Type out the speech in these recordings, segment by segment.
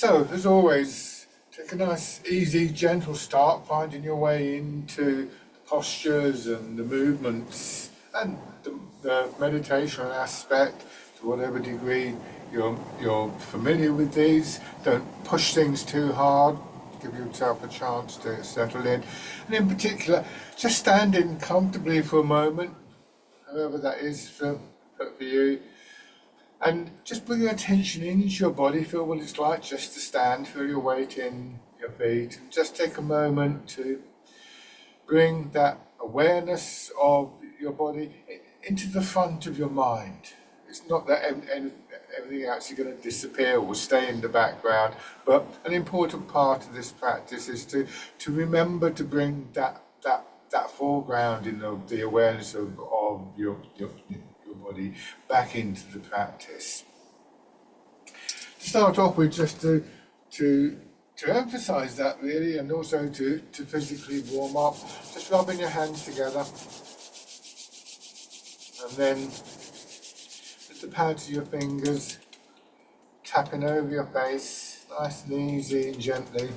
So, as always, take a nice, easy, gentle start, finding your way into the postures and the movements and the meditation aspect to whatever degree you're familiar with these. Don't push things too hard. Give yourself a chance to settle in. And in particular, just standing comfortably for a moment, however that is for you. And just bring your attention into your body, feel what it's like just to stand, feel your weight in your feet, and just take a moment to bring that awareness of your body into the front of your mind. It's not that everything else is going to disappear or stay in the background, but an important part of this practice is to remember to bring that foreground in the awareness of your body back into the practice. To start off with, just to emphasize that really, and also to physically warm up, just rubbing your hands together, and then with the pads of your fingers tapping over your face, nice and easy and gently.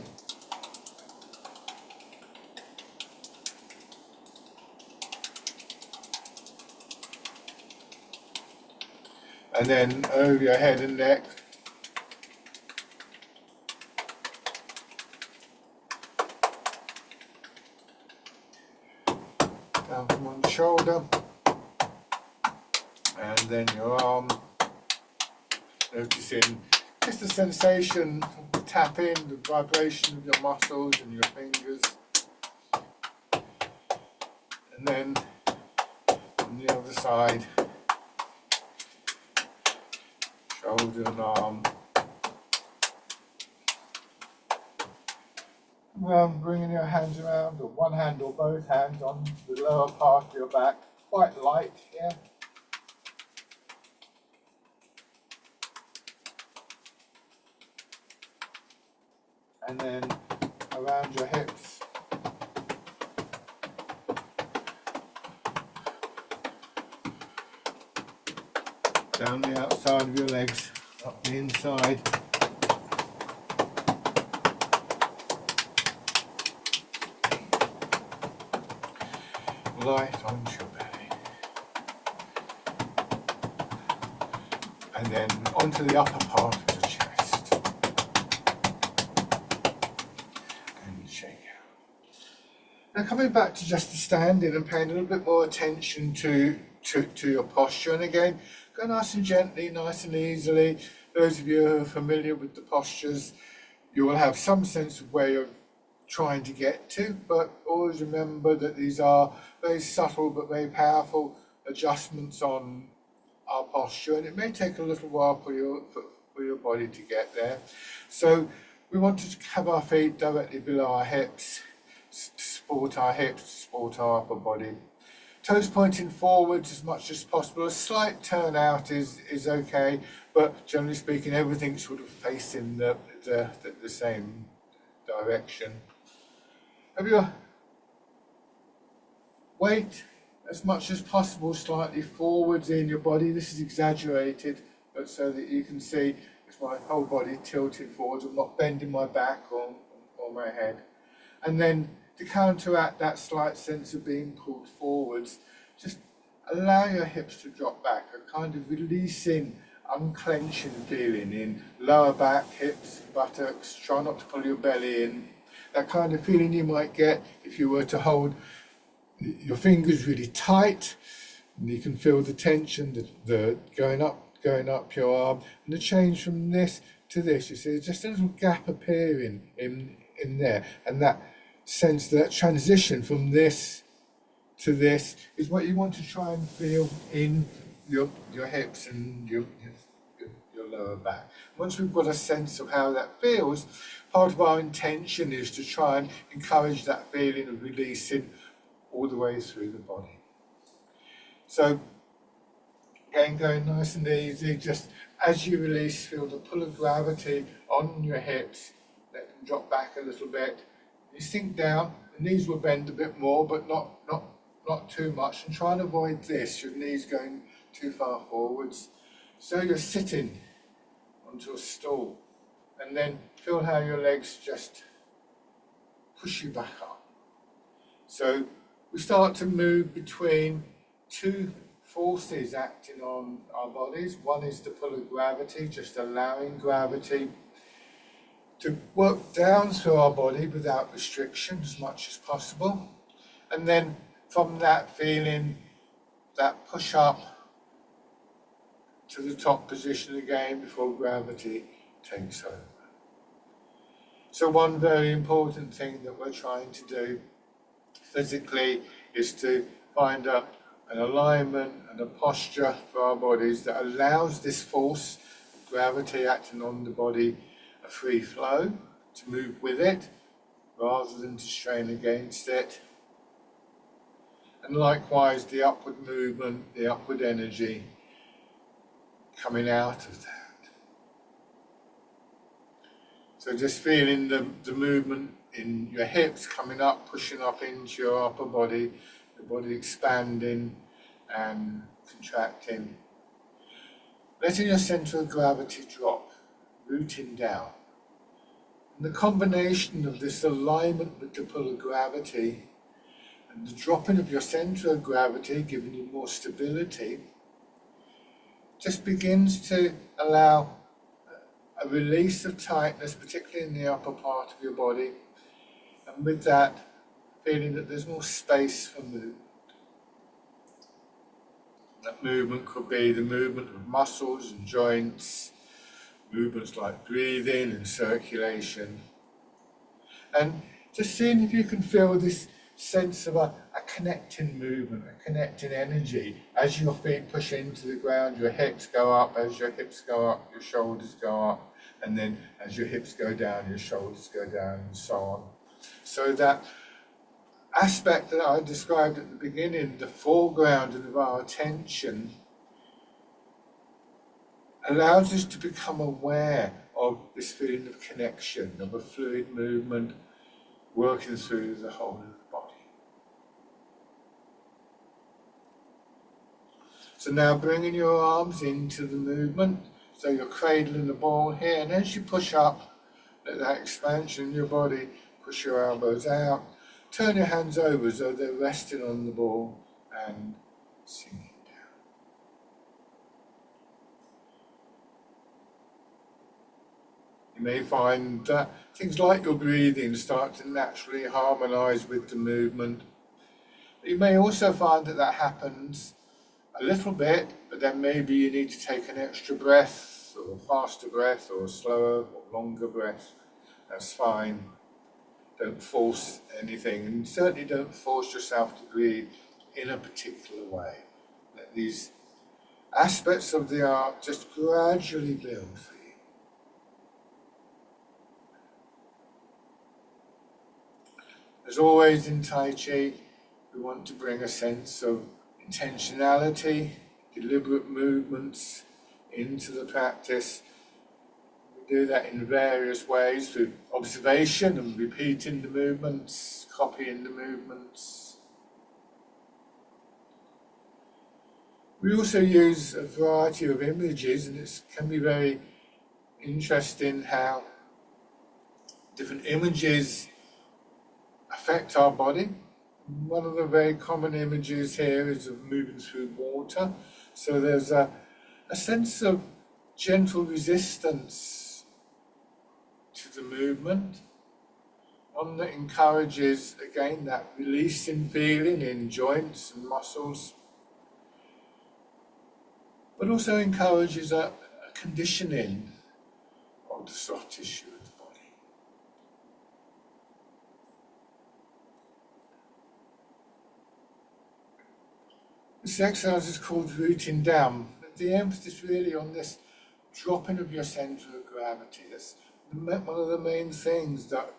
And then over your head and neck. Down from one shoulder. And then your arm. Noticing just the sensation of the tapping, the vibration of your muscles and your fingers. And then on the other side. Shoulder and arm. Bringing your hands around, or one hand or both hands on the lower part of your back, quite light here. And then around your hips. Down the outside of your legs, up the inside. Light onto your belly. And then onto the upper part of the chest. And shake out. Now coming back to just the standing and paying a little bit more attention to your posture. And again, go nice and gently, nice and easily. Those of you who are familiar with the postures, you will have some sense of where you're trying to get to, but always remember that these are very subtle but very powerful adjustments on our posture, and it may take a little while for your body to get there. So we want to have our feet directly below our hips, to support our hips, to support our upper body. Toes pointing forwards as much as possible. A slight turn out is okay, but generally speaking, everything's sort of facing the same direction. Have your weight as much as possible slightly forwards in your body. This is exaggerated, but so that you can see it's my whole body tilted forwards. I'm not bending my back or my head. And then to counteract that slight sense of being pulled forwards, just allow your hips to drop back, a kind of releasing, unclenching feeling in lower back, hips, buttocks. Try not to pull your belly in. That kind of feeling you might get if you were to hold your fingers really tight, and you can feel the tension, the going up your arm, and the change from this to this. You see, there's just a little gap appearing in there, and that sense, that transition from this to this is what you want to try and feel in your hips and your lower back. Once we've got a sense of how that feels, part of our intention is to try and encourage that feeling of releasing all the way through the body. So again, going nice and easy, just as you release, feel the pull of gravity on your hips. Let them drop back a little bit. You sink down, the knees will bend a bit more, but not too much, and try and avoid this, your knees going too far forwards. So you're sitting onto a stool. and then feel how your legs just push you back up. So we start to move between two forces acting on our bodies. One is the pull of gravity, just allowing gravity to work down through our body without restriction as much as possible. And then from that feeling, that push up to the top position again before gravity takes over. So one very important thing that we're trying to do physically is to find an alignment and a posture for our bodies that allows this force, gravity acting on the body, a free flow to move with it rather than to strain against it. And likewise the upward movement, the upward energy coming out of that. So just feeling the movement in your hips coming up, pushing up into your upper body, the body expanding and contracting. Letting your centre of gravity drop, rooting down. And the combination of this alignment with the pull of gravity and the dropping of your centre of gravity, giving you more stability, just begins to allow a release of tightness, particularly in the upper part of your body, and with that, feeling that there's more space for movement. That movement could be the movement of muscles and joints, movements like breathing and circulation, and just seeing if you can feel this sense of a connecting movement, a connecting energy. As your feet push into the ground, your hips go up. As your hips go up, your shoulders go up. And then as your hips go down, your shoulders go down, and so on. So that aspect that I described at the beginning, the foreground of our attention, allows us to become aware of this feeling of connection, of a fluid movement working through the whole of the body. So now bringing your arms into the movement, so you're cradling the ball here, and as you push up, let that expansion in your body, push your elbows out, turn your hands over as though they're resting on the ball and sinking down. You may find that things like your breathing start to naturally harmonise with the movement. But you may also find that that happens a little bit, but then maybe you need to take an extra breath, or a faster breath, or a slower or longer breath. That's fine. Don't force anything, and certainly don't force yourself to breathe in a particular way. Let these aspects of the art just gradually build for you. As always in Tai Chi, we want to bring a sense of intentionality, deliberate movements into the practice. We do that in various ways through observation and repeating the movements, copying the movements. We also use a variety of images, and it can be very interesting how different images affect our body. One of the very common images here is of moving through water. So there's a sense of gentle resistance to the movement. One that encourages, again, that releasing feeling in joints and muscles, but also encourages a conditioning of the soft tissue of the body. This exercise is called rooting down. The emphasis really on this dropping of your centre of gravity. That's one of the main things that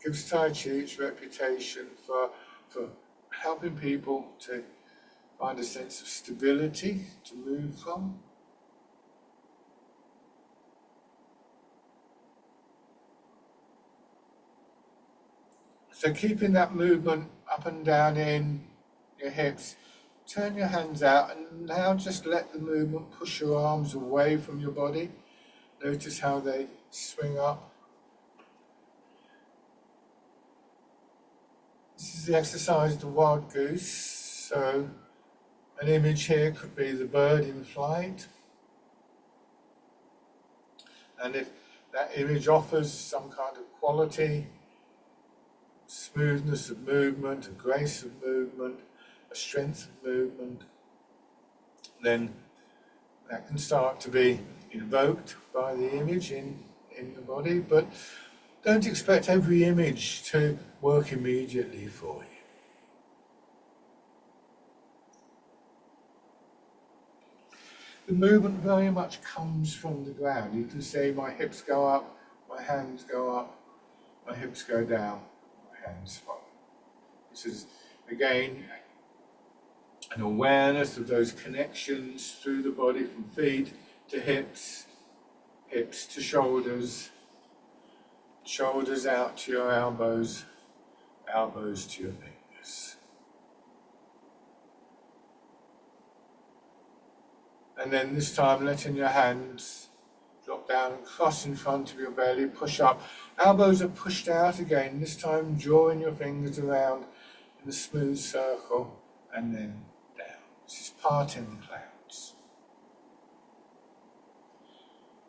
gives Tai Chi its reputation for helping people to find a sense of stability to move from. So keeping that movement up and down in your hips, turn your hands out, and now just let the movement push your arms away from your body Notice how they swing up. This is the exercise of the wild goose. So an image here could be the bird in flight. And if that image offers some kind of quality, smoothness of movement, a grace of movement, a strength of movement, then that can start to be invoked by the image in the body. But don't expect every image to work immediately for you. The movement very much comes from the ground. You can see my hips go up, my hands go up, my hips go down, my hands follow. This is, again, an awareness of those connections through the body from feet to hips, hips to shoulders, shoulders out to your elbows, elbows to your fingers. And then this time letting your hands drop down and cross in front of your belly, push up. Elbows are pushed out again, this time drawing your fingers around in a smooth circle and then down. This is parting the clouds.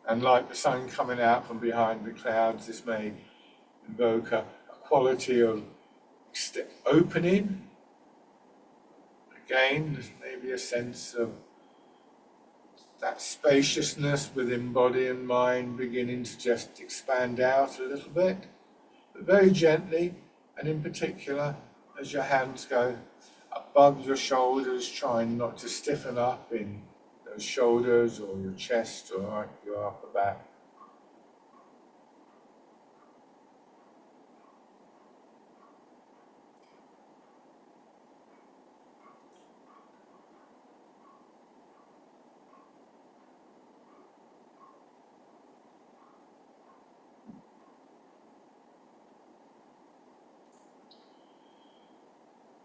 And like the sun coming out from behind the clouds, this may invoke a quality of opening. Again, there's maybe a sense of that spaciousness within body and mind beginning to just expand out a little bit, but very gently, and in particular, as your hands go above your shoulders, trying not to stiffen up in those shoulders or your chest or your upper back.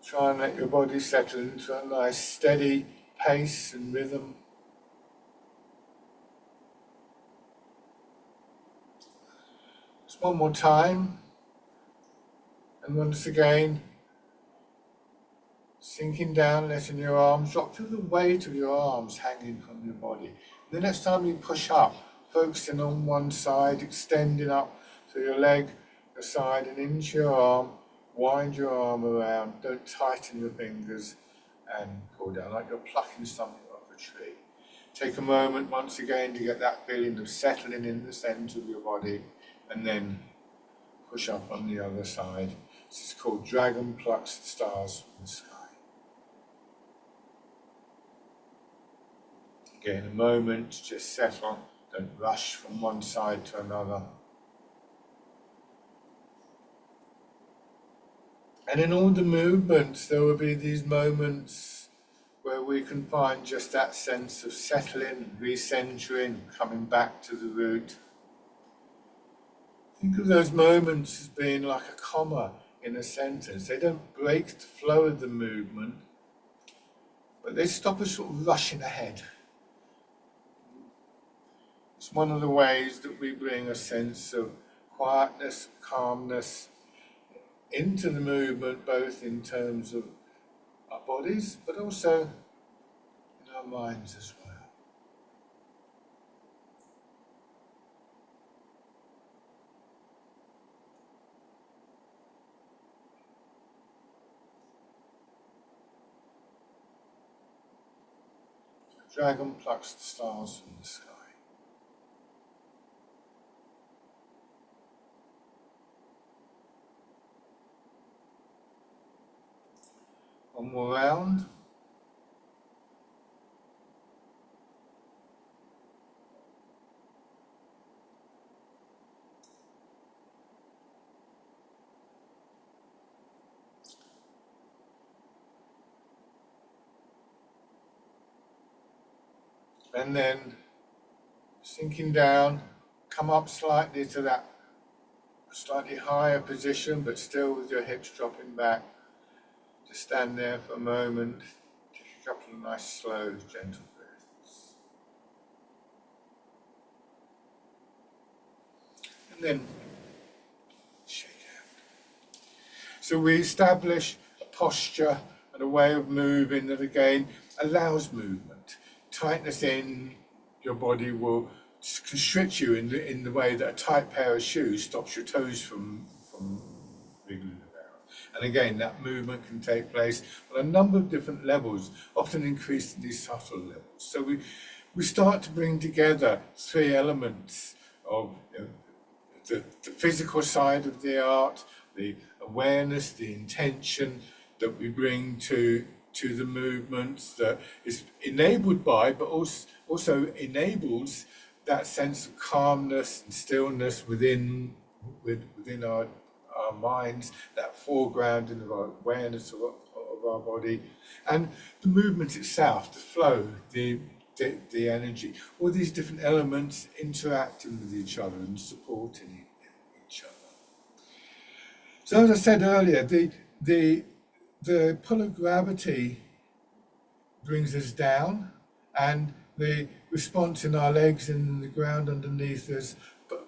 Try and let your body settle into a nice steady pace and rhythm. Just one more time. And once again, sinking down, letting your arms drop, feel the weight of your arms hanging from your body. And the next time you push up, focusing on one side, extending up to your leg, your side and into your arm. Wind your arm around, don't tighten your fingers and pull down like you're plucking something off a tree. Take a moment once again to get that feeling of settling in the centre of your body and then push up on the other side. This is called Dragon Plucks the Stars from the Sky. Again, a moment to just settle, don't rush from one side to another. And in all the movements, there will be these moments where we can find just that sense of settling, recentering, coming back to the root. Think of those moments as being like a comma in a sentence. They don't break the flow of the movement, but they stop us sort of rushing ahead. It's one of the ways that we bring a sense of quietness, calmness, into the movement, both in terms of our bodies, but also in our minds as well. The dragon plucks the stars from the sky. One more round. And then sinking down, come up slightly to that slightly higher position, but still with your hips dropping back. Just stand there for a moment, take a couple of nice, slow, gentle breaths. and then shake out. So we establish a posture and a way of moving that again allows movement. Tightness in your body will constrict you in the way that a tight pair of shoes stops your toes from wiggling about. And again, that movement can take place on a number of different levels, often increasingly subtle levels. So we start to bring together three elements of the physical side of the art, the awareness, the intention that we bring to the movements, that is enabled by, but also enables that sense of calmness and stillness within our minds, that foregrounding of our awareness of our body, and the movement itself, the flow, the energy, all these different elements interacting with each other and supporting each other. So as I said earlier, the pull of gravity brings us down, and the response in our legs and in the ground underneath us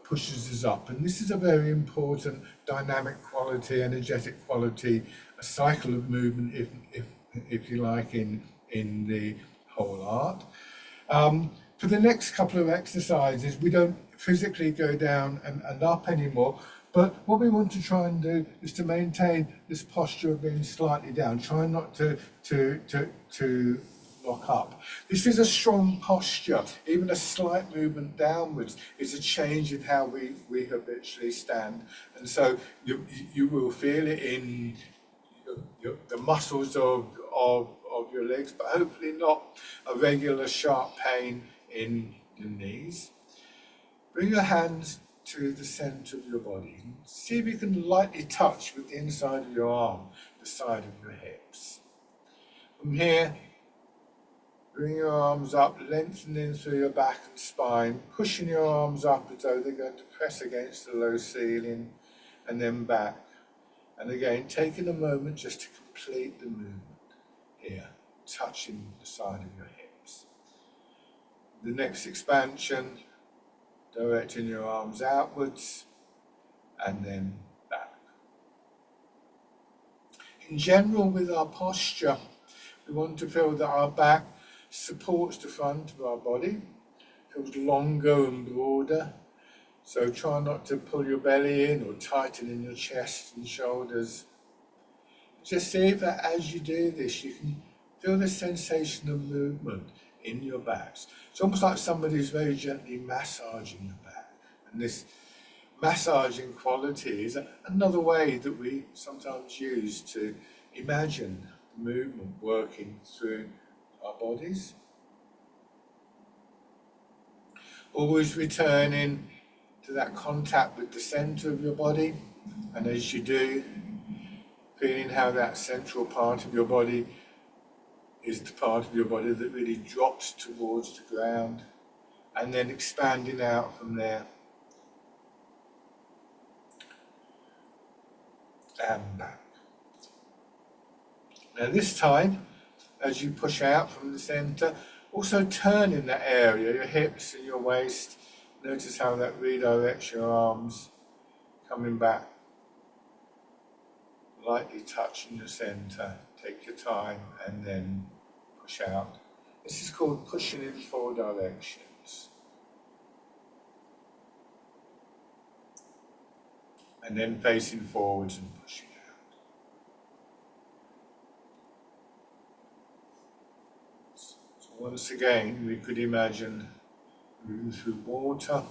pushes us up. And this is a very important dynamic quality, energetic quality, a cycle of movement, if you like, in the whole art. For the next couple of exercises, we don't physically go down and up anymore, but what we want to try and do is to maintain this posture of being slightly down, try not to lock up. This is a strong posture. Even a slight movement downwards is a change in how we habitually stand. And so you will feel it in the muscles of your legs, but hopefully not a regular sharp pain in your knees. Bring your hands to the center of your body. See if you can lightly touch with the inside of your arm, the side of your hips. From here, bring your arms up, lengthening through your back and spine, pushing your arms up as though they're going to press against the low ceiling, and then back. And again, taking a moment just to complete the movement here, touching the side of your hips. The next expansion, directing your arms outwards and then back. In general, with our posture, we want to feel that our back supports the front of our body, feels longer and broader. So try not to pull your belly in or tighten in your chest and shoulders. Just see if as you do this, you can feel the sensation of movement in your backs. It's almost like somebody's very gently massaging your back. And this massaging quality is another way that we sometimes use to imagine movement working through our bodies. Always returning to that contact with the center of your body, and as you do, feeling how that central part of your body is the part of your body that really drops towards the ground, and then expanding out from there and back. Now this time, as you push out from the center, also turn in that area, your hips and your waist. Notice how that redirects your arms, coming back, lightly touching your center. Take your time and then push out. This is called pushing in 4 directions. And then facing forwards and pushing out. So once again, we could imagine moving through water.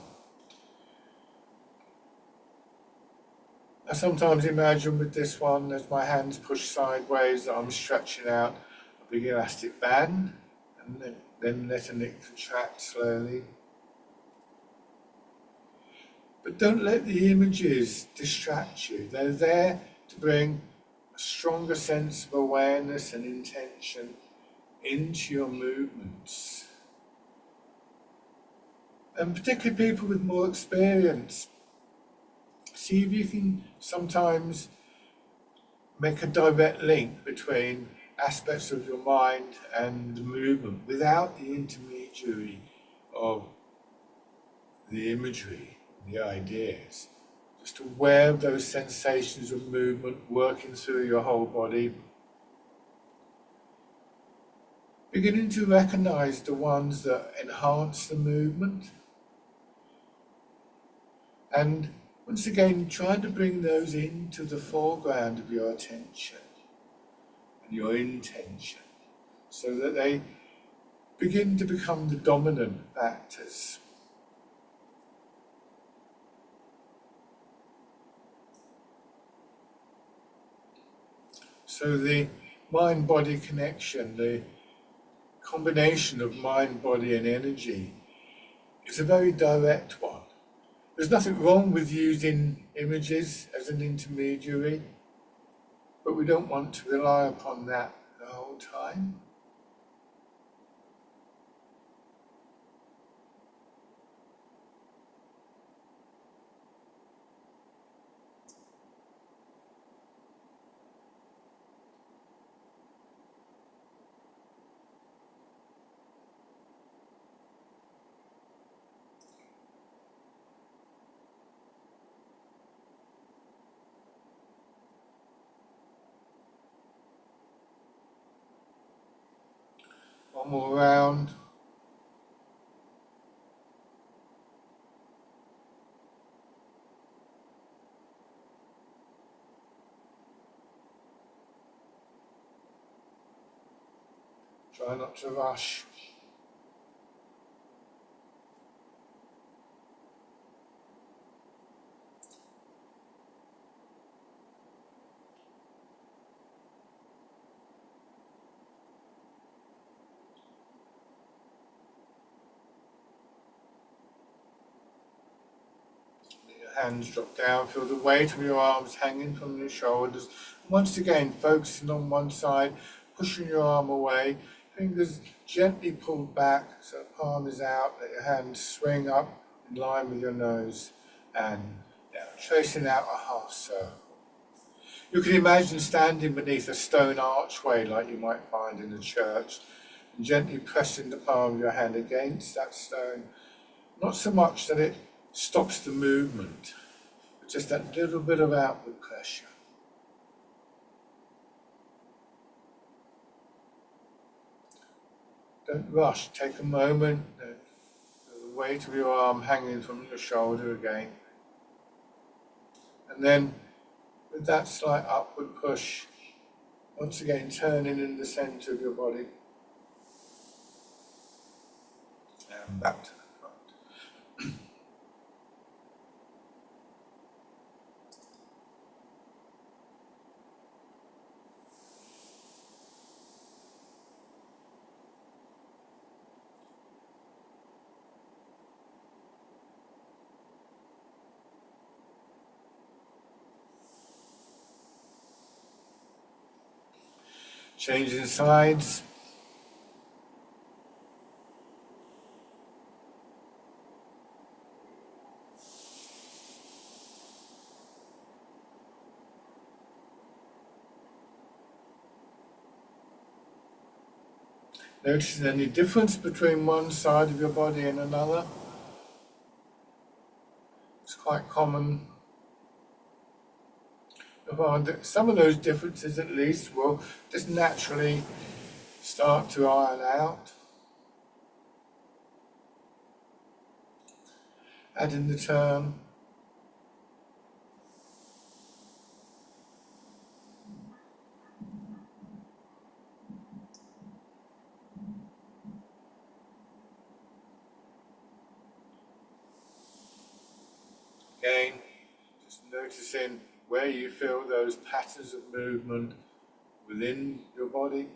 I sometimes imagine with this one, as my hands push sideways, that I'm stretching out a big elastic band and then letting it contract slowly. But don't let the images distract you. They're there to bring a stronger sense of awareness and intention into your movements. And particularly people with more experience, see if you can sometimes make a direct link between aspects of your mind and the movement without the intermediary of the imagery, the ideas. Just aware of those sensations of movement working through your whole body. Beginning to recognize the ones that enhance the movement. And once again, try to bring those into the foreground of your attention and your intention, so that they begin to become the dominant factors. So the mind-body connection, the combination of mind, body and energy is a very direct one. There's nothing wrong with using images as an intermediary, but we don't want to rely upon that the whole time. One more round. Try not to rush. Hands drop down, feel the weight of your arms hanging from your shoulders. Once again, focusing on one side, pushing your arm away, fingers gently pulled back so the palm is out, let your hands swing up in line with your nose and down, tracing out a half circle. You can imagine standing beneath a stone archway like you might find in a church and gently pressing the palm of your hand against that stone, not so much that it stops the movement, but just that little bit of outward pressure. Don't rush, take a moment, the weight of your arm hanging from your shoulder again. And then with that slight upward push, once again turning in the centre of your body. And back to the front. Changing sides. Noticing any difference between one side of your body and another. It's quite common. I find that some of those differences at least will just naturally start to iron out. Adding the term. Again, just noticing where you feel those patterns of movement within your body.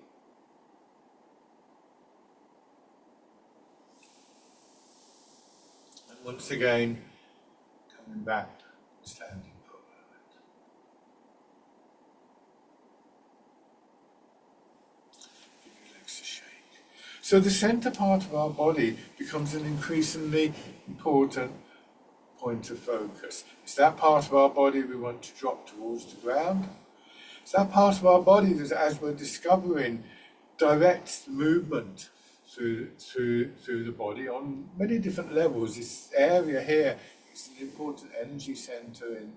And once again, coming back, standing for a moment. Give your legs a shake. So the centre part of our body becomes an increasingly important point of focus. It's that part of our body we want to drop towards the ground. It's that part of our body that, as we're discovering, directs movement through the body on many different levels. This area here is It's an important energy center in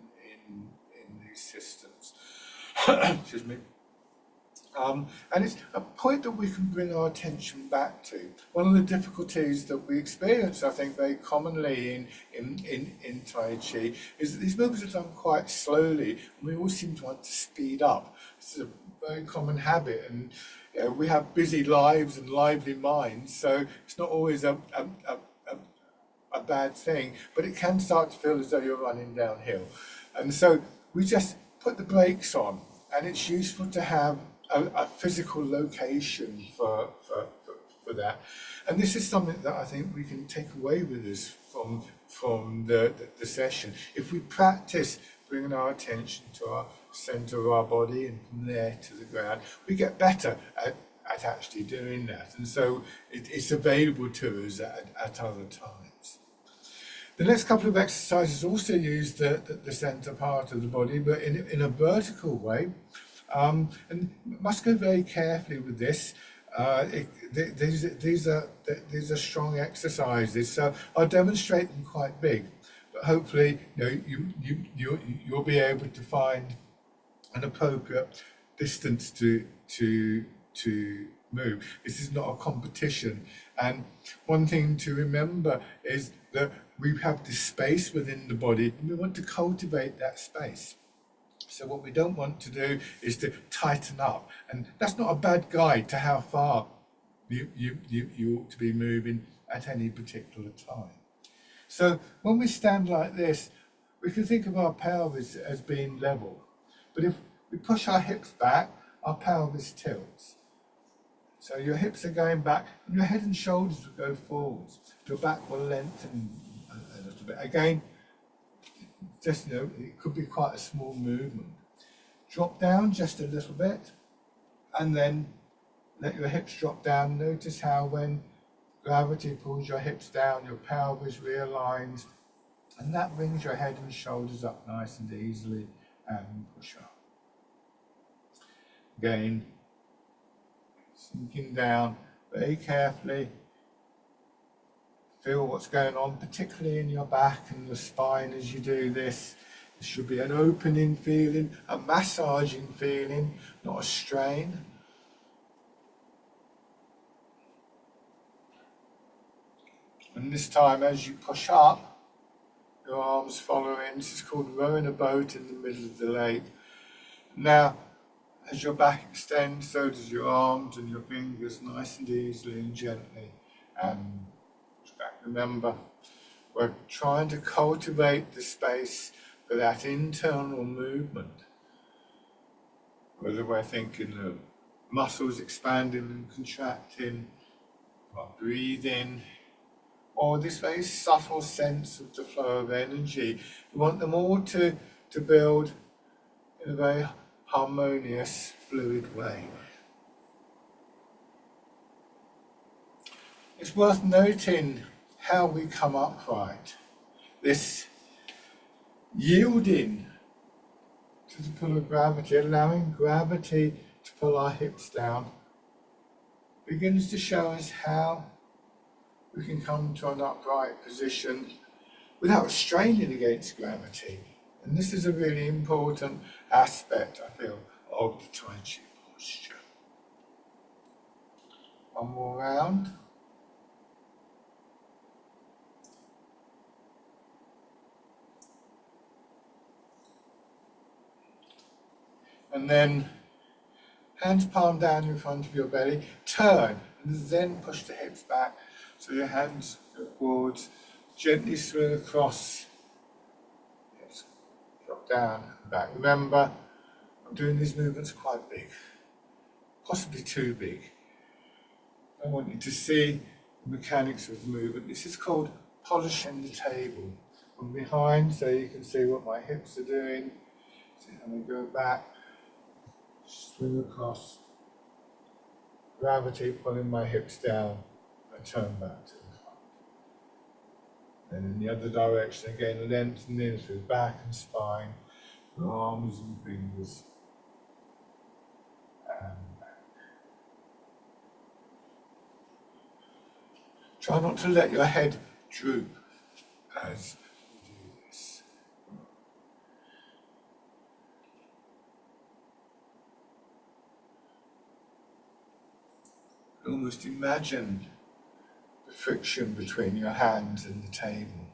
these systems. Excuse me. And it's a point that we can bring our attention back to. One of the difficulties that we experience, I think, very commonly in Tai Chi is that these movements are done quite slowly, and we all seem to want to speed up. It's a very common habit, and we have busy lives and lively minds, so it's not always a bad thing, but it can start to feel as though you're running downhill. And so we just put the brakes on, and it's useful to have a physical location for that. And this is something that I think we can take away with us from the session. If we practice bringing our attention to our center of our body and from there to the ground, we get better at actually doing that. And so it's available to us at other times. The next couple of exercises also use the center part of the body, but in a vertical way. And must go very carefully with this. These are strong exercises, so I'll demonstrate them quite big, but hopefully you'll be able to find an appropriate distance to move. This is not a competition, and one thing to remember is that we have this space within the body, and we want to cultivate that space. So what we don't want to do is to tighten up, and that's not a bad guide to how far you ought to be moving at any particular time. So when we stand like this, we can think of our pelvis as being level, but if we push our hips back, our pelvis tilts. So your hips are going back, and your head and shoulders will go forwards. Your back will lengthen a little bit. Again, just, it could be quite a small movement. Drop down just a little bit, and then let your hips drop down. Notice how when gravity pulls your hips down, your pelvis realigns, and that brings your head and shoulders up nice and easily, and push up. Again, sinking down very carefully. Feel what's going on, particularly in your back and the spine as you do this. It should be an opening feeling, a massaging feeling, not a strain. And this time, as you push up, your arms follow in. This is called rowing a boat in the middle of the lake. Now, as your back extends, so does your arms and your fingers, nice and easily and gently. And remember, we're trying to cultivate the space for that internal movement. Whether we're thinking of muscles expanding and contracting, or breathing, or this very subtle sense of the flow of energy. We want them all to build in a very harmonious, fluid way. It's worth noting how we come upright. This yielding to the pull of gravity, allowing gravity to pull our hips down, begins to show us how we can come to an upright position without straining against gravity. And this is a really important aspect, I feel, of the Tai Chi posture. One more round. And then hands palm down in front of your belly, turn, and then push the hips back. So your hands go forwards, gently swing across, hips drop down and back. Remember, I'm doing these movements quite big, possibly too big. I want you to see the mechanics of the movement. This is called polishing the table. From behind, so you can see what my hips are doing. See how they go back. Swing across, gravity pulling my hips down, I turn back to the front. Then in the other direction again, lengthening through back and spine, arms and fingers, and back. Try not to let your head droop as you do Almost imagine the friction between your hands and the table.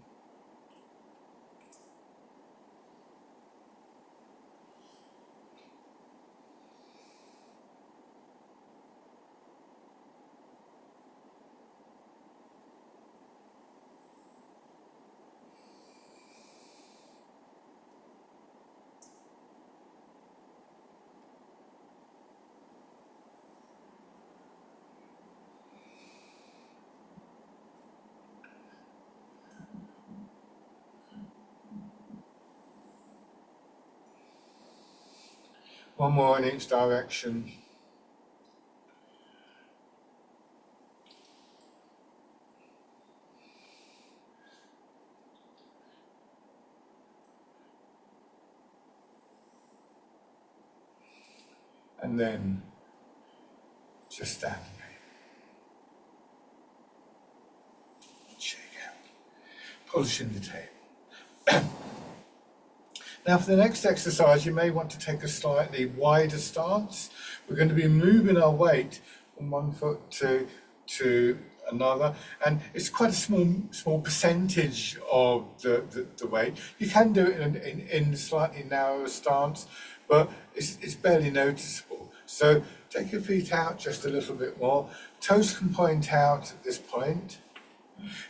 One more in each direction. And then just stand there. Shake out. Polishing the table. Now for the next exercise, you may want to take a slightly wider stance. We're going to be moving our weight from one foot to another, and it's quite a small percentage of the weight. You can do it in a slightly narrower stance, but it's barely noticeable. So take your feet out just a little bit more. Toes can point out at this point.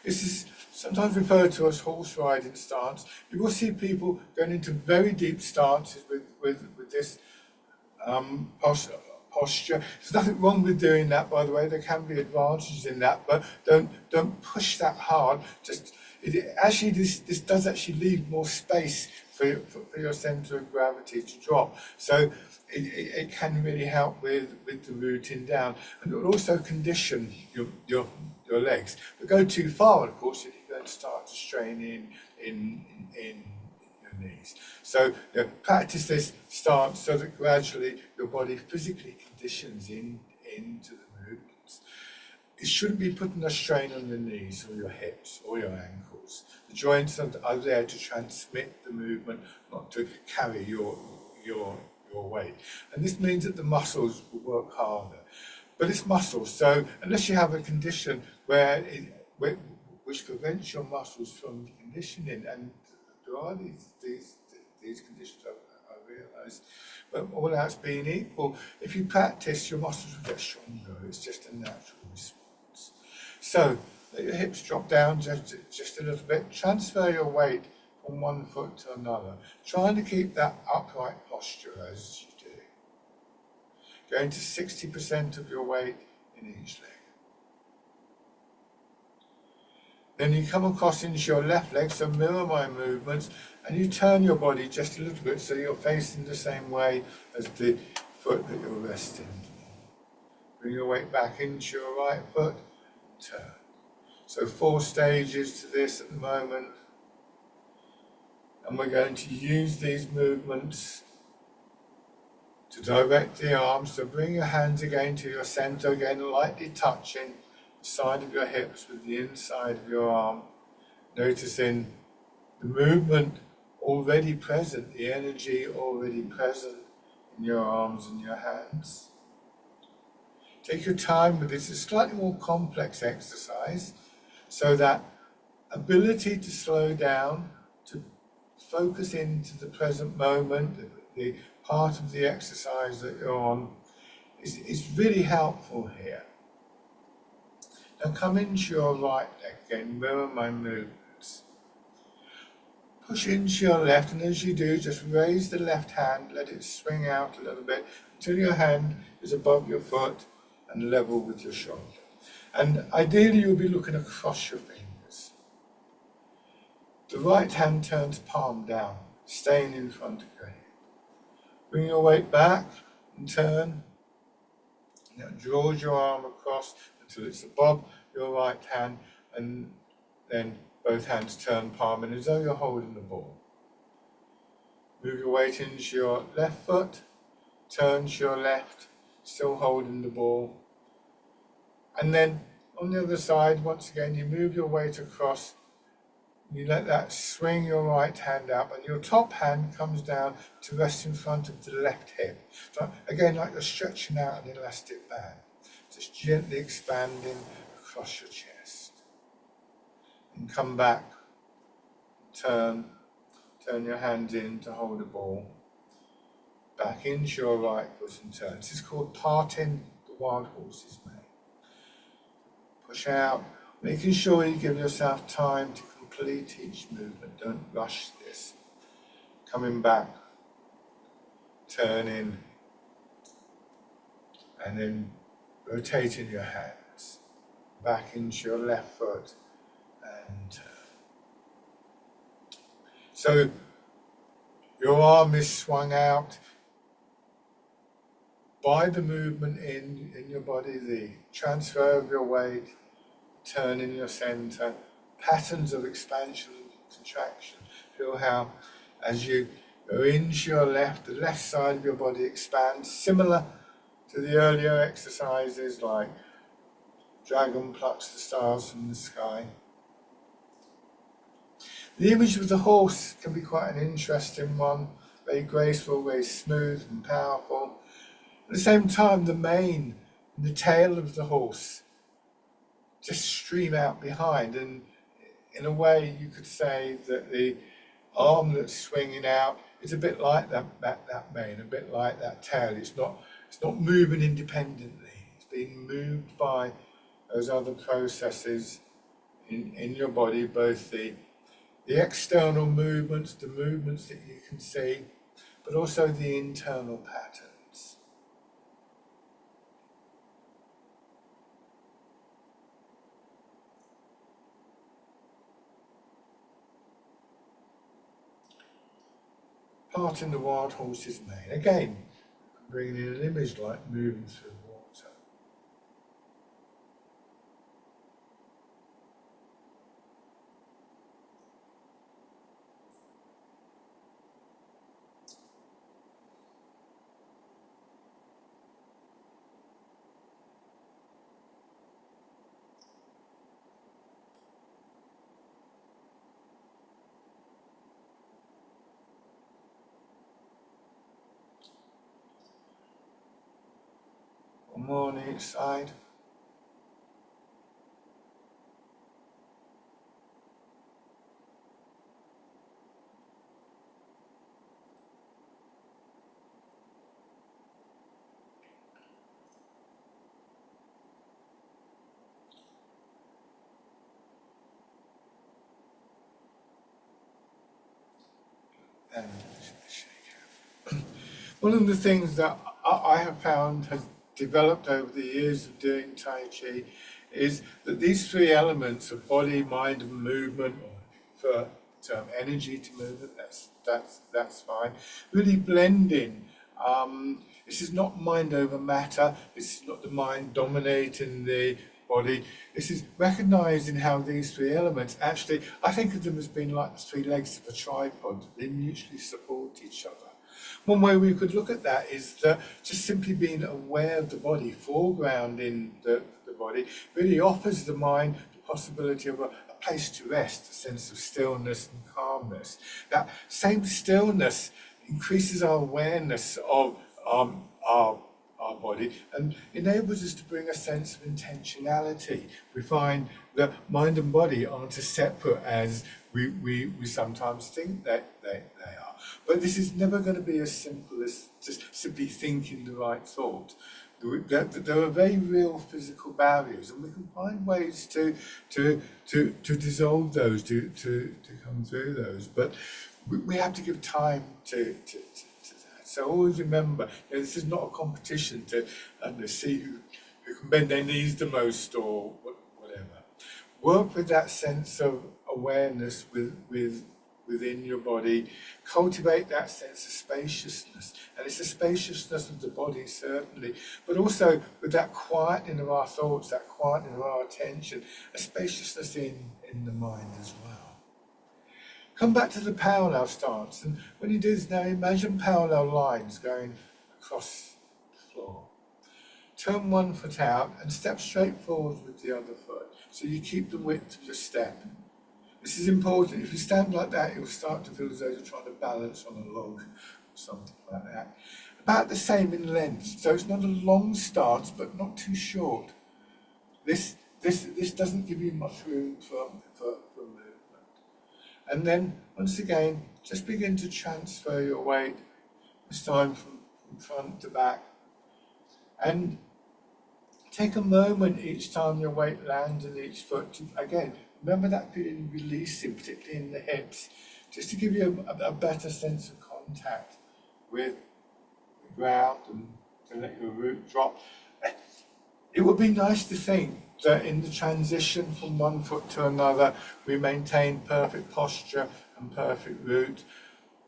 This is sometimes referred to as horse riding stance. You will see people going into very deep stances with this posture. There's nothing wrong with doing that, by the way. There can be advantages in that, but don't push that hard. Just this does actually leave more space for your centre of gravity to drop. So it can really help with the rooting down, and it will also condition your legs. But go too far, of course, you're going to start to strain in your knees. So practice this stance so that gradually your body physically conditions into the movements. It shouldn't be putting a strain on the knees or your hips or your ankles. The joints are there to transmit the movement, not to carry your weight. And this means that the muscles will work harder. But it's muscles, so unless you have a condition which prevents your muscles from conditioning, and there are these conditions, I realise, but all else being equal, if you practice, your muscles will get stronger. It's just a natural response. So let your hips drop down just a little bit. Transfer your weight from one foot to another, trying to keep that upright posture as you do. Going to 60% of your weight in each leg. Then you come across into your left leg, so mirror my movements, and you turn your body just a little bit so you're facing the same way as the foot that you're resting. Bring your weight back into your right foot, turn. So 4 stages to this at the moment. And we're going to use these movements to direct the arms. So bring your hands again to your center, again lightly touching the side of your hips with the inside of your arm. Noticing the movement already present, the energy already present in your arms and your hands. Take your time with this. It's a slightly more complex exercise, so that ability to slow down, to focus into the present moment, the part of the exercise that you're on, is really helpful here. Now come into your right leg again, mirror my movements. Push into your left, and as you do, just raise the left hand, let it swing out a little bit until your hand is above your foot and level with your shoulder. And ideally you'll be looking across your fingers. The right hand turns palm down, staying in front of your head. Bring your weight back and turn. Now draw your arm across until it's above your right hand, and then both hands turn palm in as though you're holding the ball. Move your weight into your left foot, turn to your left, still holding the ball. And then on the other side, once again, you move your weight across. You let that swing your right hand up, and your top hand comes down to rest in front of the left hip. So again, like you're stretching out an elastic band. just gently expanding across your chest. And come back, turn your hands in to hold a ball. Back into your right foot and turn. This is called parting the wild horse's mane. Push out, making sure you give yourself time to complete each movement. Don't rush this. Coming back, turning, and then rotating your hands back into your left foot and turn. So your arm is swung out by the movement in your body, the transfer of your weight, turn in your center, patterns of expansion and contraction. Feel how as you go into your left, the left side of your body expands, similar to the earlier exercises like dragon plucks the stars from the sky. The image of the horse can be quite an interesting one, very graceful, very smooth and powerful. At the same time, the mane and the tail of the horse just stream out behind, and in a way you could say that the arm that's swinging out is a bit like that mane, a bit like that tail. It's not moving independently. It's being moved by those other processes in your body, both the external movements, the movements that you can see, but also the internal patterns. Parting the wild horse's mane. Again, bringing in an image like moving through water. One more on each side. And shake out. One of the things that I have found has developed over the years of doing Tai Chi is that these three elements of body, mind and movement, for term energy to movement, that's fine, really blend in. This is not mind over matter, this is not the mind dominating the body. This is recognising how these three elements actually, I think of them as being like the three legs of a tripod. They mutually support each other. One way we could look at that is that just simply being aware of the body, foregrounding the body, really offers the mind the possibility of a place to rest, a sense of stillness and calmness. That same stillness increases our awareness of our body and enables us to bring a sense of intentionality. We find that mind and body aren't as separate as we sometimes think that they are. But this is never going to be as simple as just simply thinking the right thought. There are very real physical barriers, and we can find ways to dissolve those, to come through those. But we have to give time to that. So always remember, this is not a competition to see who can bend their knees the most or whatever. Work with that sense of awareness within your body. Cultivate that sense of spaciousness, and it's a spaciousness of the body certainly, but also with that quietening of our thoughts, that quietening of our attention, a spaciousness in the mind as well. Come back to the parallel stance, and when you do this now, imagine parallel lines going across the floor. Turn one foot out and step straight forward with the other foot, so you keep the width of your step. This is important. If you stand like that, you'll start to feel as though you're trying to balance on a log. something like that. About the same in length, so it's not a long stance, but not too short. This doesn't give you much room for movement. And then, once again, just begin to transfer your weight, this time from front to back. And take a moment each time your weight lands in each foot to, again, remember that feeling releasing, particularly in the hips, just to give you a better sense of contact with the ground and to let your root drop. It would be nice to think that in the transition from one foot to another, we maintain perfect posture and perfect root.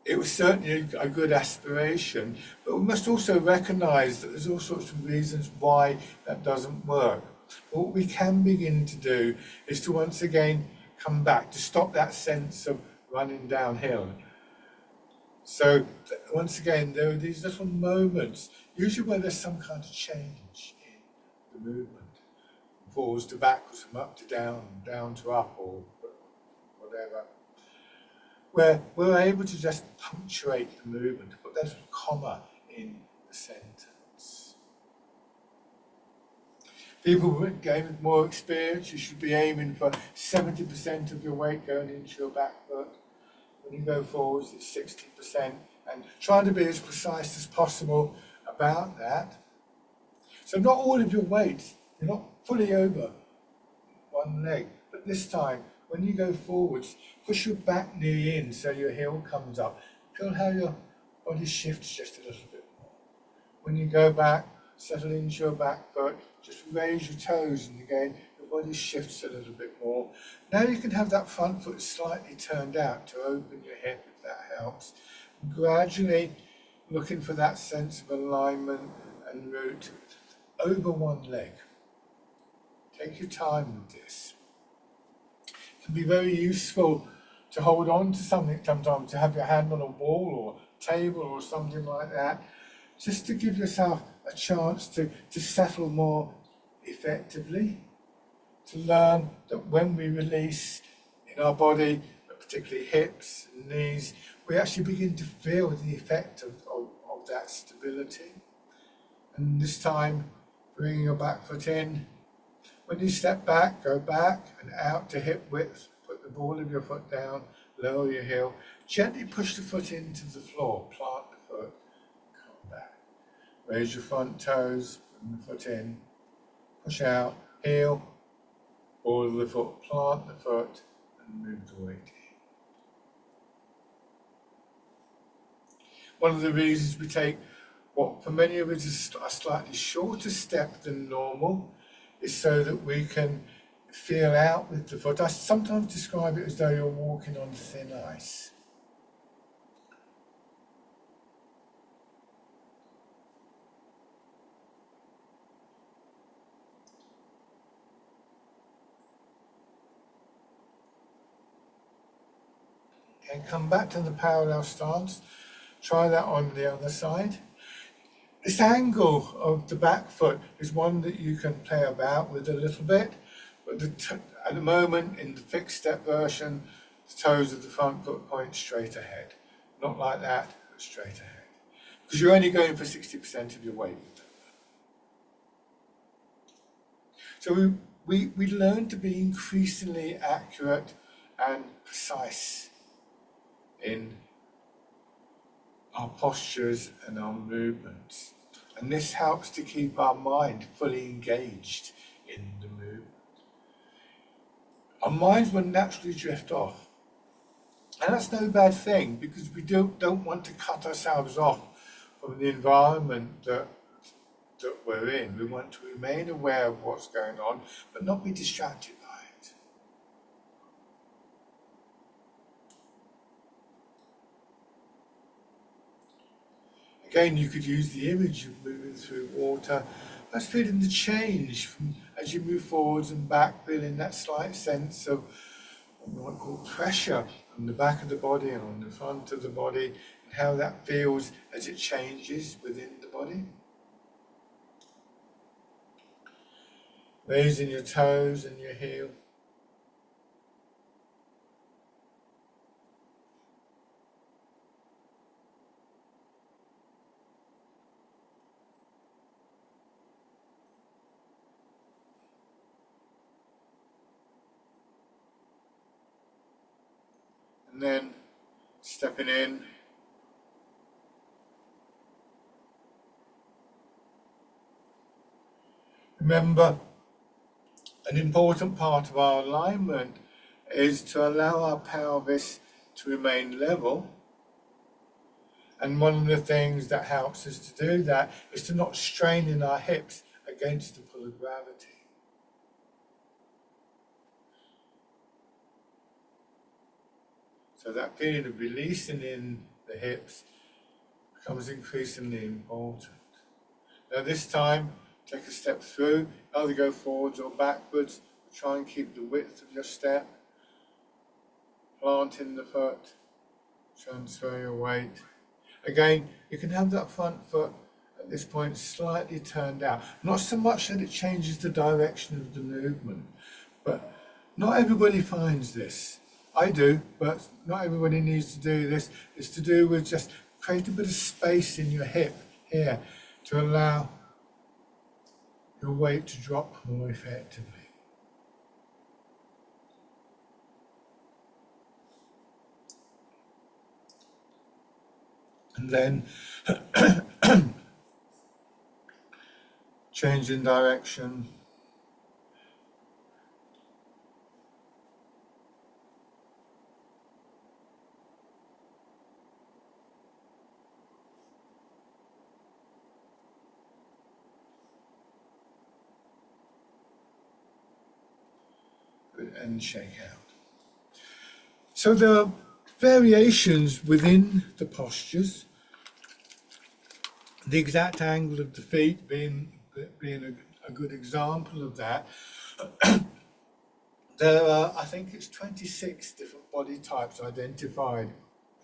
It was certainly a good aspiration, but we must also recognise that there's all sorts of reasons why that doesn't work. What we can begin to do is to once again come back, to stop that sense of running downhill. So once again, there are these little moments, usually where there's some kind of change in the movement. Forwards to backwards, from up to down, down to up, or whatever, where we're able to just punctuate the movement, to put that little comma in the sentence. People with more experience, you should be aiming for 70% of your weight going into your back foot. When you go forwards, it's 60%, and try to be as precise as possible about that. So not all of your weight, you're not fully over one leg, but this time, when you go forwards, push your back knee in so your heel comes up. Feel how your body shifts just a little bit more. When you go back, settle into your back foot, just raise your toes, and again, your body shifts a little bit more. Now you can have that front foot slightly turned out to open your hip, if that helps. And gradually looking for that sense of alignment and root over one leg. Take your time with this. It can be very useful to hold on to something sometimes, to have your hand on a wall or table or something like that, just to give yourself a chance to settle more effectively, to learn that when we release in our body, particularly hips and knees, we actually begin to feel the effect of that stability. And this time, bringing your back foot in. When you step back, go back and out to hip width. Put the ball of your foot down, lower your heel. Gently push the foot into the floor. Plant the foot, come back. Raise your front toes, bring the foot in. Push out, heel, ball of the foot, plant the foot, and move the weight in. One of the reasons we take what for many of us is a slightly shorter step than normal is so that we can feel out with the foot. I sometimes describe it as though you're walking on thin ice. And come back to the parallel stance. Try that on the other side. This angle of the back foot is one that you can play about with a little bit, but at the moment in the fixed step version, the toes of the front foot point straight ahead. Not like that, but straight ahead. Because you're only going for 60% of your weight with that. So we learn to be increasingly accurate and precise in our postures and our movements. And this helps to keep our mind fully engaged in the movement. Our minds will naturally drift off. And that's no bad thing, because we don't want to cut ourselves off from the environment that we're in. We want to remain aware of what's going on, but not be distracted by it. Again, you could use the image of moving through water. That's feeling the change from, as you move forwards and back, feeling that slight sense of what we might call pressure on the back of the body and on the front of the body, and how that feels as it changes within the body. Raising your toes and your heel. and then stepping in. Remember, an important part of our alignment is to allow our pelvis to remain level. And one of the things that helps us to do that is to not strain in our hips against the pull of gravity. So that feeling of releasing in the hips becomes increasingly important. Now this time, take a step through, either go forwards or backwards. Try and keep the width of your step. Planting the foot, transfer your weight. Again, you can have that front foot at this point slightly turned out. Not so much that it changes the direction of the movement, but not everybody finds this. I do, but not everybody needs to do this. It's to do with just create a bit of space in your hip here to allow your weight to drop more effectively. And then change in direction. And shake out. So there are variations within the postures. The exact angle of the feet being a good example of that. There are, I think it's 26 different body types identified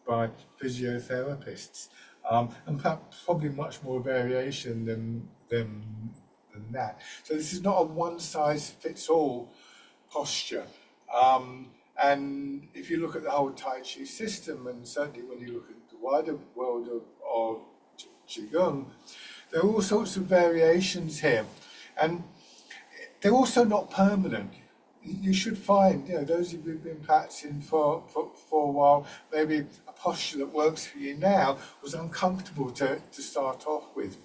by physiotherapists, and perhaps probably much more variation than that. So this is not a one-size-fits-all posture. And if you look at the whole Tai Chi system, and certainly when you look at the wider world of Qigong, there are all sorts of variations here. And they're also not permanent. You should find, those of you who've been practicing for a while, maybe a posture that works for you now was uncomfortable to start off with.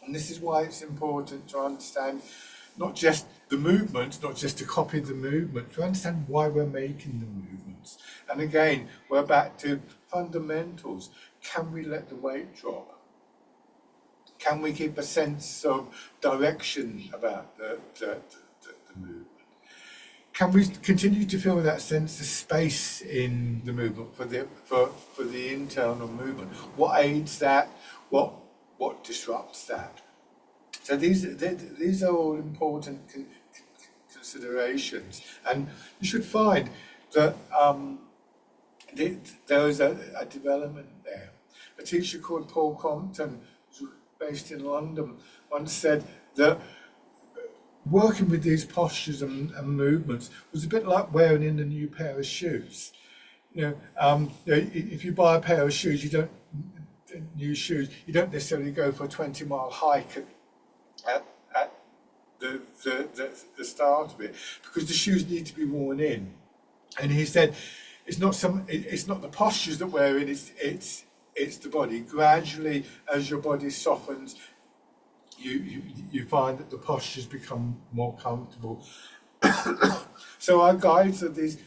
And this is why it's important to understand not just the movements, not just to copy the movement, to understand why we're making the movements. And again, we're back to fundamentals. Can we let the weight drop? Can we keep a sense of direction about the movement? Can we continue to feel that sense of space in the movement for the internal movement? What aids that? What disrupts that? So these are all important considerations, and you should find that there is a development there. A teacher called Paul Compton, based in London, once said that working with these postures and movements was a bit like wearing in a new pair of shoes. If you buy a pair of shoes, you don't necessarily go for a 20-mile hike at the start of it, because the shoes need to be worn in. And he said, it's not the postures that wear in, it's the body. Gradually, as your body softens, you find that the postures become more comfortable. So our guides are these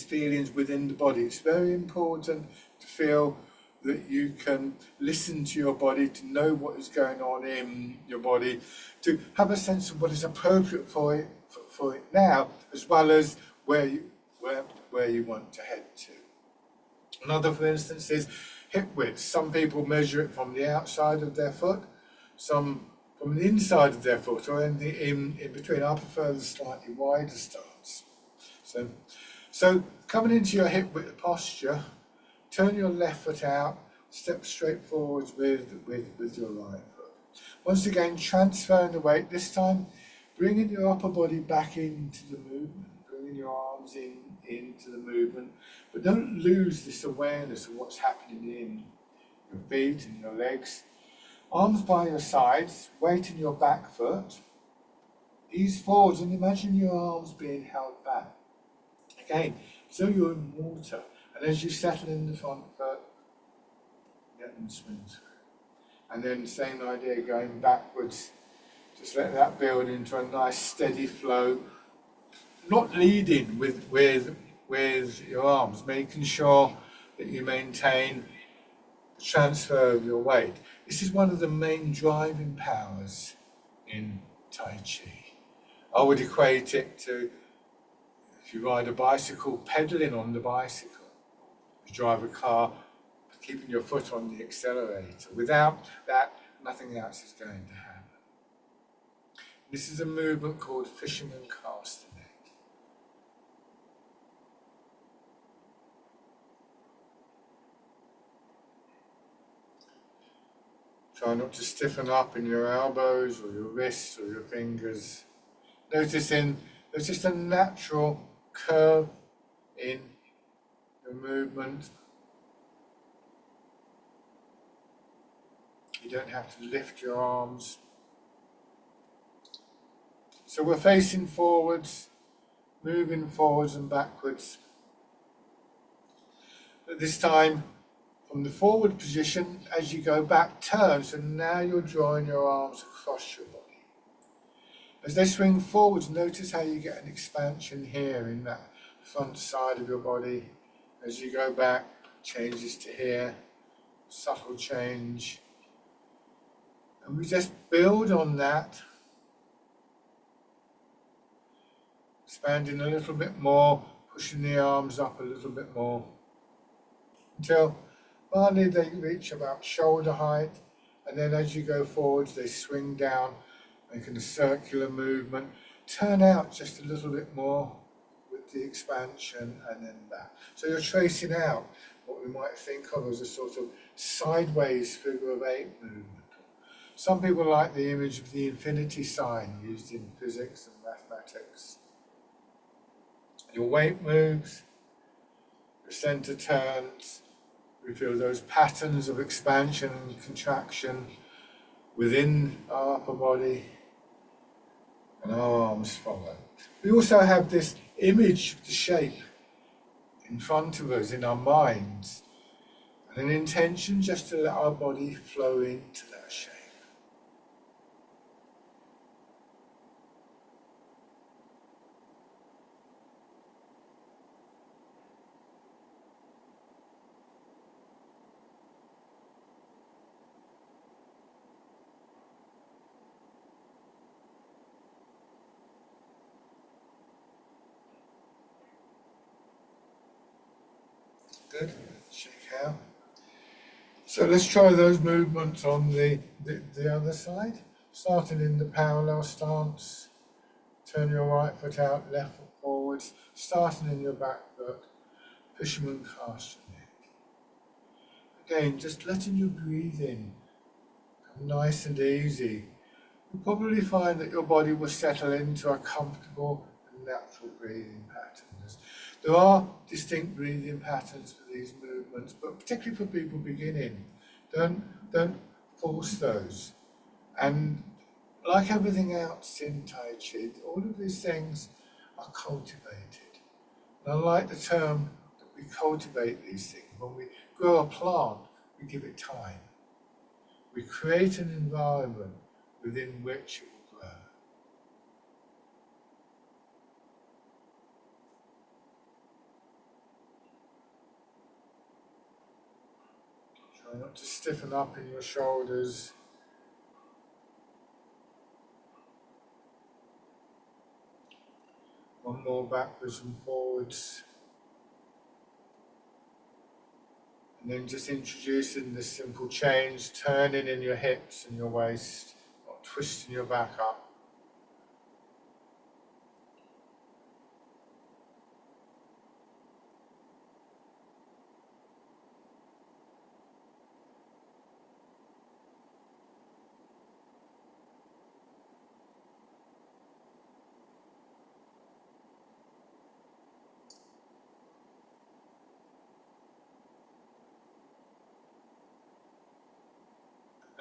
feelings within the body. It's very important to feel that you can listen to your body, to know what is going on in your body, to have a sense of what is appropriate for it now, as well as where you want to head to. Another, for instance, is hip width. Some people measure it from the outside of their foot, some from the inside of their foot, or in between. I prefer the slightly wider stance. So coming into your hip width posture, turn your left foot out, step straight forwards with your right foot. Once again, transferring the weight, this time bringing your upper body back into the movement, bringing your arms into the movement, but don't lose this awareness of what's happening in your feet and your legs. Arms by your sides, weight in your back foot, ease forwards and imagine your arms being held back. Again, so you're in water. And as you settle in the front foot, let them swing through. And then same idea, going backwards, just let that build into a nice steady flow, not leading with your arms, making sure that you maintain the transfer of your weight. This is one of the main driving powers in Tai Chi. I would equate it to, if you ride a bicycle, pedaling on the bicycle. You drive a car, keeping your foot on the accelerator. Without that, nothing else is going to happen. This is a movement called fisherman castanet. Try not to stiffen up in your elbows or your wrists or your fingers. Noticing there's just a natural curve in the movement. You don't have to lift your arms. So we're facing forwards, moving forwards and backwards. But this time, from the forward position, as you go back, turn. So now you're drawing your arms across your body. As they swing forwards, notice how you get an expansion here in that front side of your body. As you go back, changes to here, subtle change. And we just build on that, expanding a little bit more, pushing the arms up a little bit more, until finally they reach about shoulder height, and then as you go forwards, they swing down, making a circular movement, turn out just a little bit more with the expansion, and then that. So you're tracing out what we might think of as a sort of sideways figure of eight movement. Some people like the image of the infinity sign used in physics and mathematics. Your weight moves, your center turns, we feel those patterns of expansion and contraction within our upper body, and our arms follow. We also have this image of the shape in front of us in our minds, and an intention just to let our body flow into that shape. Good, shake out. So let's try those movements on the other side. Starting in the parallel stance, turn your right foot out, left foot forwards, starting in your back foot, fisherman castanet. Again, just letting you breathe in, come nice and easy. You'll probably find that your body will settle into a comfortable and natural breathing pattern. There are distinct breathing patterns for these movements, but particularly for people beginning, don't force those. And like everything else in Tai Chi, all of these things are cultivated. And I like the term that we cultivate these things. When we grow a plant, we give it time. We create an environment within which it will grow. Try not to stiffen up in your shoulders. One more backwards and forwards. And then just introducing this simple change, turning in your hips and your waist, not twisting your back up.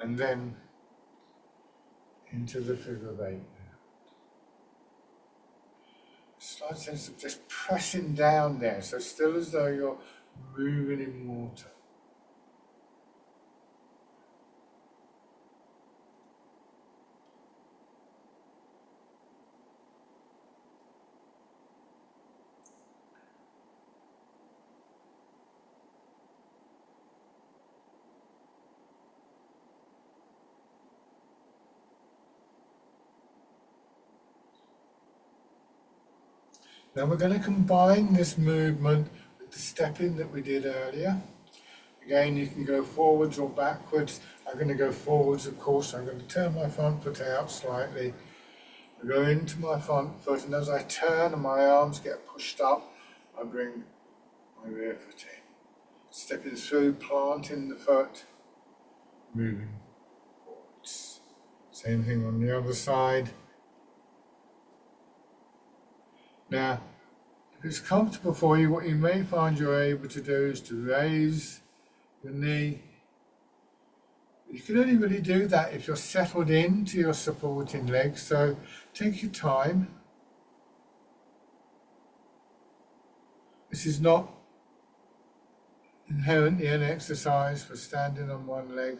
And then into the figure of eight. Slight sense of just pressing down there, so still as though you're moving in water. Now we're going to combine this movement with the stepping that we did earlier. Again, you can go forwards or backwards. I'm going to go forwards, of course. I'm going to turn my front foot out slightly. I go into my front foot, and as I turn and my arms get pushed up, I bring my rear foot in. Stepping through, planting the foot, moving forwards. Same thing on the other side. Now, if it's comfortable for you, what you may find you're able to do is to raise your knee. You can only really do that if you're settled into your supporting leg, so take your time. This is not inherently an exercise for standing on one leg.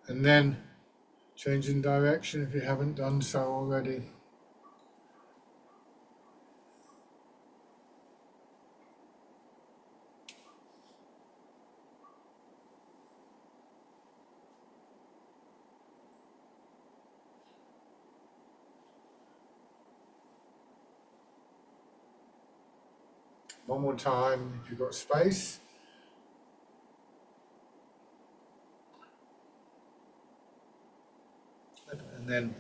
And then changing direction if you haven't done so already. One more time if you've got space. And then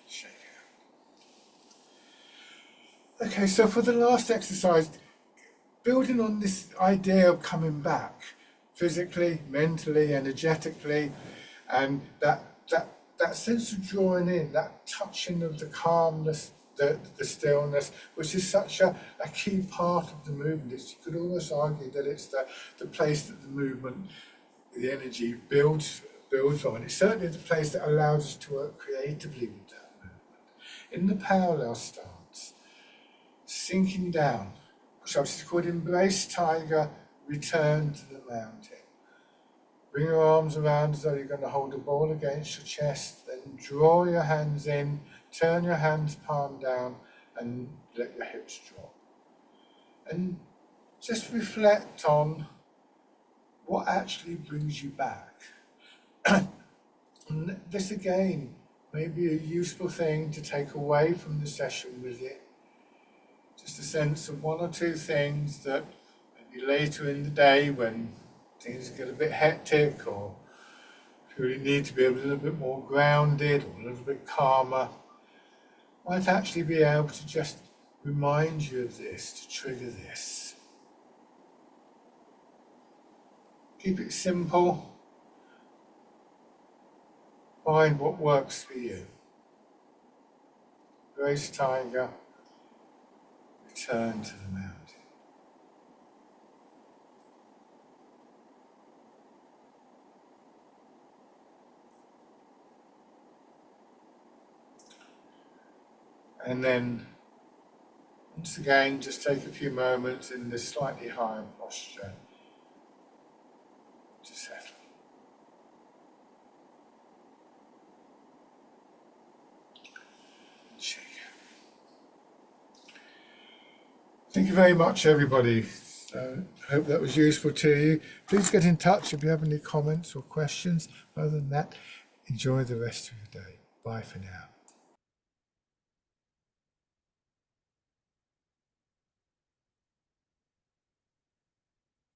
shake out. Okay, so for the last exercise, building on this idea of coming back physically, mentally, energetically, and that sense of drawing in, that touching of the calmness, the stillness, which is such a key part of the movement. You could almost argue that it's the place that the movement, the energy builds on. It's certainly the place that allows us to work creatively with that movement. In the parallel stance, sinking down, which is called Embrace Tiger, Return to the Mountain. Bring your arms around as though you're going to hold a ball against your chest, then draw your hands in, turn your hands palm down, and let your hips drop. And just reflect on what actually brings you back. And this again may be a useful thing to take away from the session with you. Just a sense of one or two things that maybe later in the day when things get a bit hectic, or if you really need to be a little bit more grounded or a little bit calmer, might actually be able to just remind you of this, to trigger this. Keep it simple. Find what works for you. Embrace Tiger, return to the mountain. And then, once again, just take a few moments in this slightly higher posture to settle. Shake out. Thank you very much, everybody. I hope that was useful to you. Please get in touch if you have any comments or questions. Other than that, enjoy the rest of your day. Bye for now.